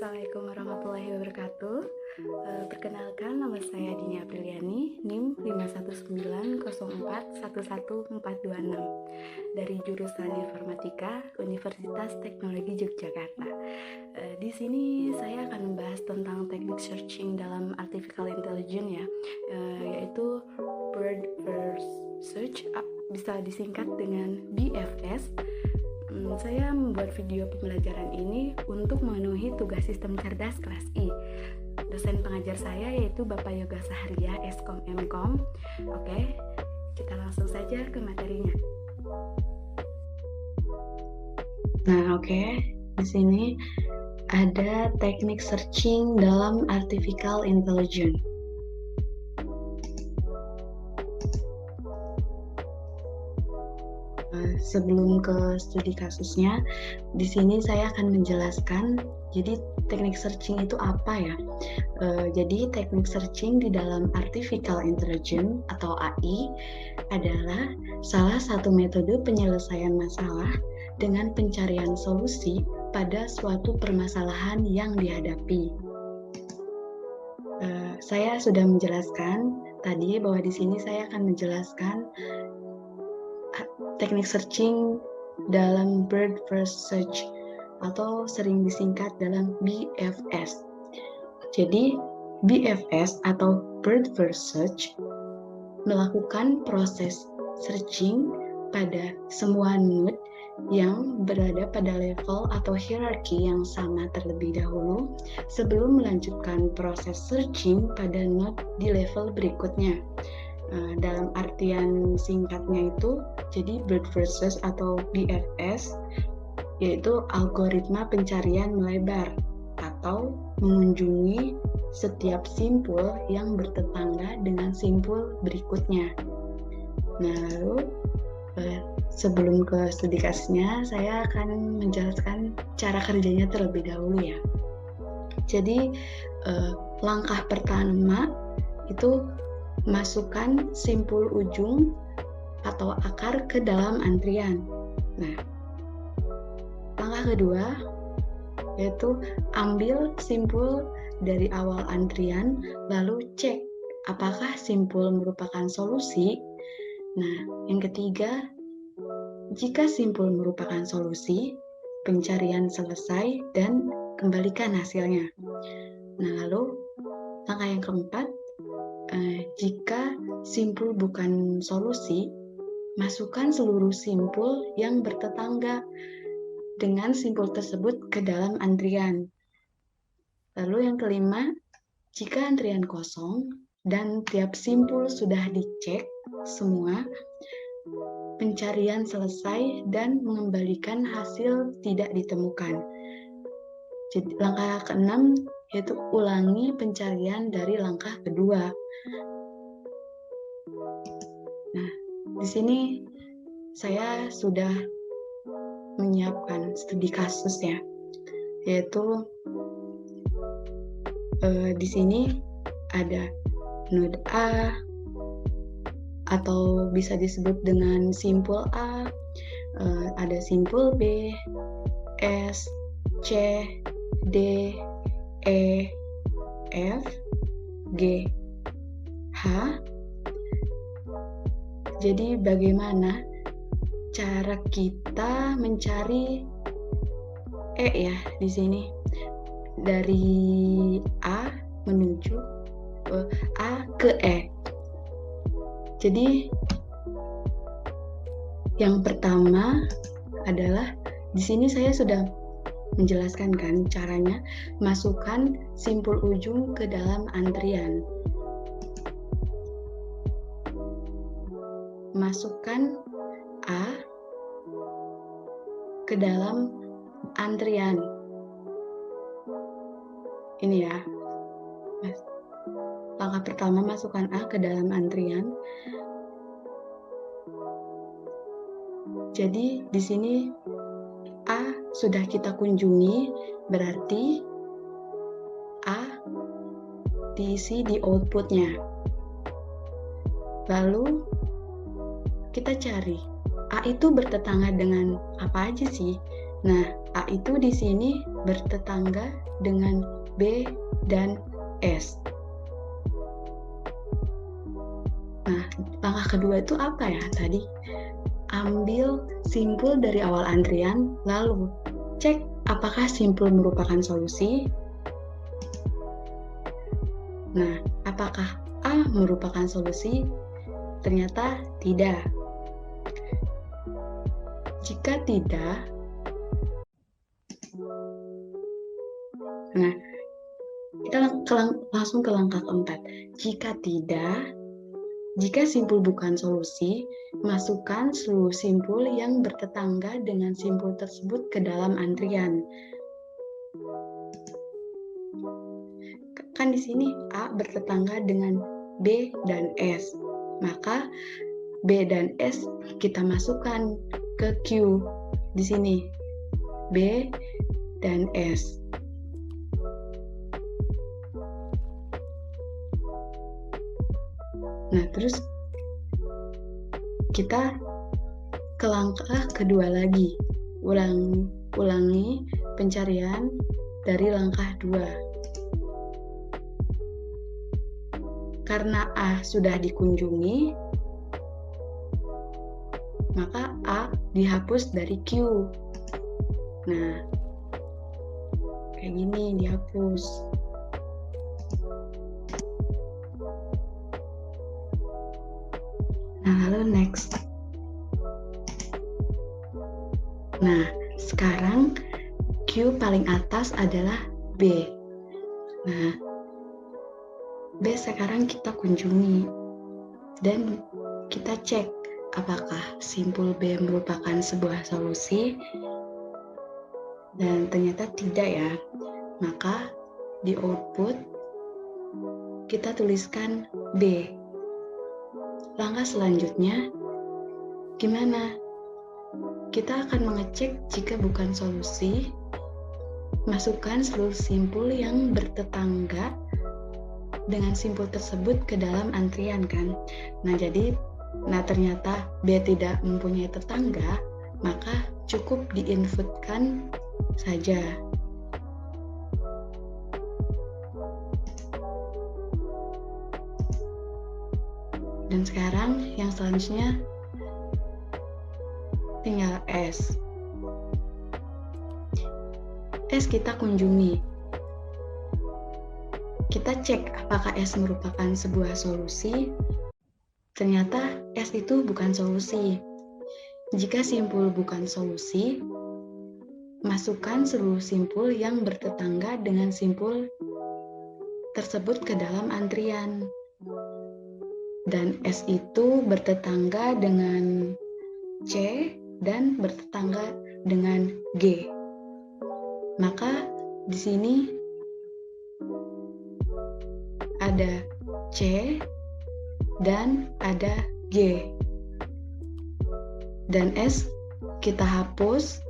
Assalamualaikum warahmatullahi wabarakatuh. Perkenalkan, nama saya Dini Apriliani, NIM 519041146 dari jurusan Informatika Universitas Teknologi Yogyakarta. Di sini saya akan membahas tentang teknik searching dalam artificial intelligence ya, yaitu Bird First Search, bisa disingkat dengan BFS. Saya membuat video pembelajaran ini untuk memenuhi tugas sistem cerdas kelas I. Dosen pengajar saya yaitu Bapak Yoga Saharia, Eskom Mkom. Oke, kita langsung saja ke materinya. Nah, di sini ada teknik searching dalam artificial intelligence. Sebelum ke studi kasusnya, di sini saya akan menjelaskan jadi teknik searching itu apa ya. Jadi teknik searching di dalam artificial intelligence atau AI adalah salah satu metode penyelesaian masalah dengan pencarian solusi pada suatu permasalahan yang dihadapi. Saya sudah menjelaskan tadi bahwa di sini saya akan menjelaskan teknik searching dalam Bird First Search atau sering disingkat dalam BFS. Jadi BFS atau Bird First Search melakukan proses searching pada semua node yang berada pada level atau hierarki yang sama terlebih dahulu sebelum melanjutkan proses searching pada node di level berikutnya. Dalam artian singkatnya itu, jadi Bird First Search atau BFS yaitu algoritma pencarian melebar atau mengunjungi setiap simpul yang bertetangga dengan simpul berikutnya. Nah, lalu sebelum ke studi kasusnya, saya akan menjelaskan cara kerjanya terlebih dahulu ya. Jadi langkah pertama itu masukkan simpul ujung atau akar ke dalam antrian. Nah, langkah kedua yaitu ambil simpul dari awal antrian lalu cek apakah simpul merupakan solusi. Nah, yang ketiga, jika simpul merupakan solusi, pencarian selesai dan kembalikan hasilnya. Nah, lalu langkah yang keempat, jika simpul bukan solusi, masukkan seluruh simpul yang bertetangga dengan simpul tersebut ke dalam antrian. Lalu yang kelima, jika antrian kosong dan tiap simpul sudah dicek semua, pencarian selesai dan mengembalikan hasil tidak ditemukan. Jadi langkah keenam yaitu ulangi pencarian dari langkah kedua. Nah, di sini saya sudah menyiapkan studi kasus ya, yaitu di sini ada node A atau bisa disebut dengan simpul A, ada simpul B, S, C, D, E, F, G, H. Jadi bagaimana cara kita mencari E ya di sini? Dari A menuju A ke E. Jadi yang pertama adalah di sini saya sudah menjelaskan kan caranya, masukkan simpul ujung ke dalam antrian. Masukkan A ke dalam antrian. Ini ya. Langkah pertama, masukkan A ke dalam antrian. Jadi di sini A sudah kita kunjungi, berarti A diisi di outputnya. Lalu kita cari A itu bertetangga dengan apa aja sih? Nah, A A itu di sini bertetangga dengan B dan S. Nah, langkah kedua itu apa ya tadi? Ambil simpul dari awal antrian, lalu cek apakah simpul merupakan solusi. Nah, apakah A merupakan solusi? Ternyata tidak. Jika tidak, nah, kita langsung ke langkah keempat. Jika simpul bukan solusi, masukkan seluruh simpul yang bertetangga dengan simpul tersebut ke dalam antrian. Kan di sini A bertetangga dengan B dan S. Maka B dan S kita masukkan ke Q di sini. B dan S. Nah, terus kita ke langkah kedua lagi. Ulangi pencarian dari langkah 2. Karena A sudah dikunjungi, maka A dihapus dari Q. Nah, kayak gini dihapus. Nah, lalu next. Nah, sekarang Q paling atas adalah B. Nah, B sekarang kita kunjungi dan kita cek apakah simpul B merupakan sebuah solusi, dan ternyata tidak ya. Maka di output kita tuliskan B. Langkah selanjutnya gimana? Kita akan mengecek jika bukan solusi, masukkan seluruh simpul yang bertetangga dengan simpul tersebut ke dalam antrian kan. Nah, ternyata B tidak mempunyai tetangga, maka cukup diinputkan saja. Dan sekarang yang selanjutnya tinggal S. S kita kunjungi. Kita cek apakah S merupakan sebuah solusi. Ternyata S itu bukan solusi. Jika simpul bukan solusi, masukkan seluruh simpul yang bertetangga dengan simpul tersebut ke dalam antrian. Dan S itu bertetangga dengan C dan bertetangga dengan G. Maka di sini ada C dan ada G. Dan S kita hapus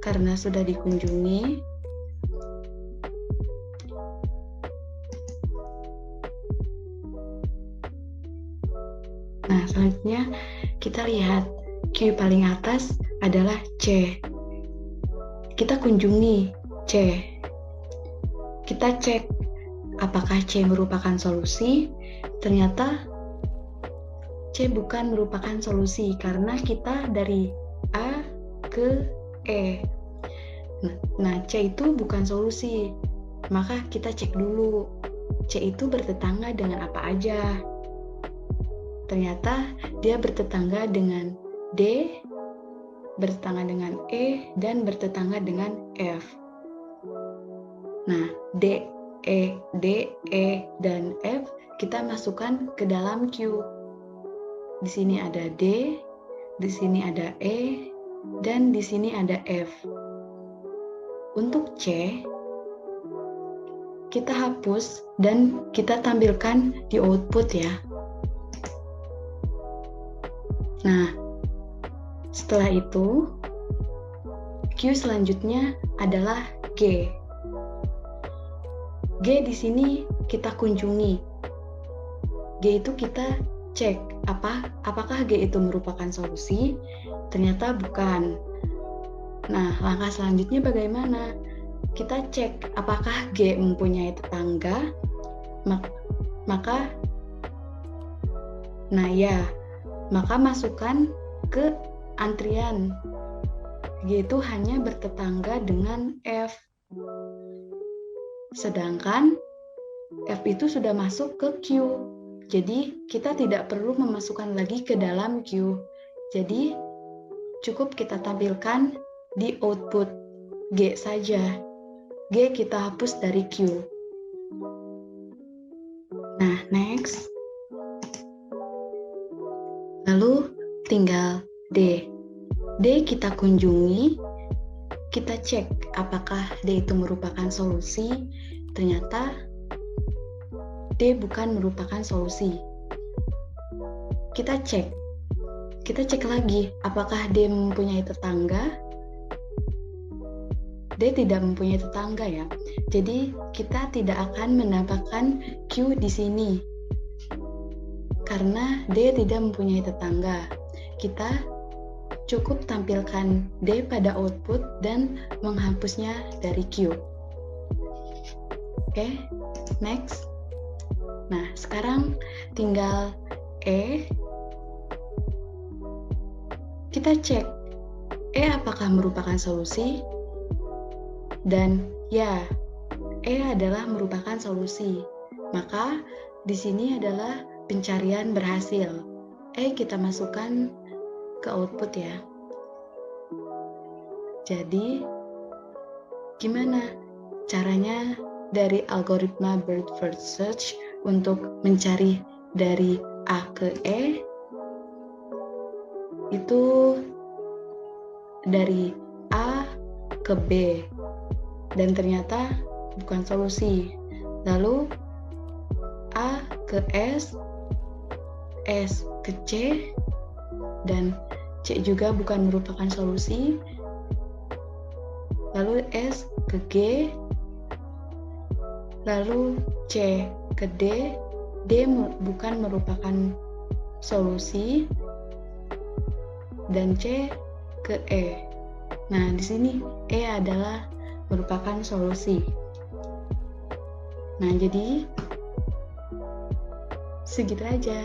karena sudah dikunjungi. Nah, selanjutnya kita lihat Q paling atas adalah C. Kita kunjungi C. Kita cek apakah C merupakan solusi. Ternyata C bukan merupakan solusi karena kita dari A ke E. Nah, C itu bukan solusi. Maka kita cek dulu C itu bertetangga dengan apa aja. Ternyata dia bertetangga dengan D, bertetangga dengan E, dan bertetangga dengan F. Nah, D, E, dan F kita masukkan ke dalam Q. Di sini ada D, di sini ada E, dan di sini ada F. Untuk C, kita hapus dan kita tampilkan di output ya. Nah, setelah itu, Q selanjutnya adalah G. G di sini kita kunjungi. G itu kita cek apakah G itu merupakan solusi. Ternyata bukan. Nah, langkah selanjutnya bagaimana? Kita cek apakah G mempunyai tetangga, maka masukkan ke antrian. G itu hanya bertetangga dengan F. Sedangkan F itu sudah masuk ke Q. Jadi kita tidak perlu memasukkan lagi ke dalam Q. Jadi cukup kita tampilkan di output G saja. G kita hapus dari Q. Nah, next. Lalu tinggal D. D kita kunjungi, kita cek apakah D itu merupakan solusi. Ternyata D bukan merupakan solusi. Kita cek lagi apakah D mempunyai tetangga. D tidak mempunyai tetangga ya. Jadi kita tidak akan mendapatkan Q di sini. Karena D tidak mempunyai tetangga. Kita cukup tampilkan D pada output dan menghapusnya dari Q. Oke, next. Nah, sekarang tinggal E. Kita cek E apakah merupakan solusi? Dan ya, E adalah merupakan solusi. Maka di sini adalah pencarian berhasil. E kita masukkan ke output ya. Jadi, gimana caranya dari algoritma Bird First Search untuk mencari dari A ke E? Itu dari A ke B. Dan ternyata bukan solusi. Lalu A ke S, S ke C, dan C juga bukan merupakan solusi. Lalu S ke G, lalu C ke D, D bukan merupakan solusi, dan C ke E. Nah, di sini E adalah merupakan solusi. Nah, jadi segitu aja.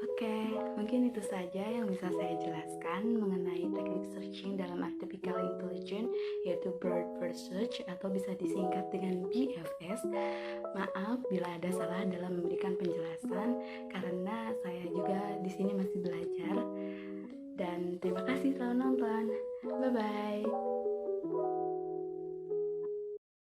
Oke, mungkin itu saja yang bisa saya jelaskan mengenai teknik searching dalam artificial intelligence, yaitu Bird First Search atau bisa disingkat dengan BFS. Maaf bila ada salah dalam memberikan penjelasan, karena saya juga di sini masih belajar. Dan terima kasih telah nonton. Bye-bye.